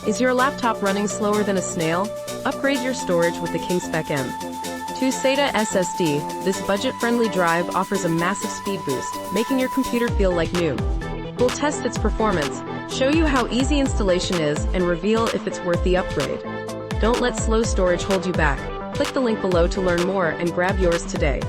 Is your laptop running slower than a snail? Upgrade your storage with the KingSpec M.2 SATA SSD. This budget-friendly drive offers a massive speed boost, making your computer feel like new. We'll test its performance, show you how easy installation is, and reveal if it's worth the upgrade. Don't let slow storage hold you back. Click the link below to learn more and grab yours today.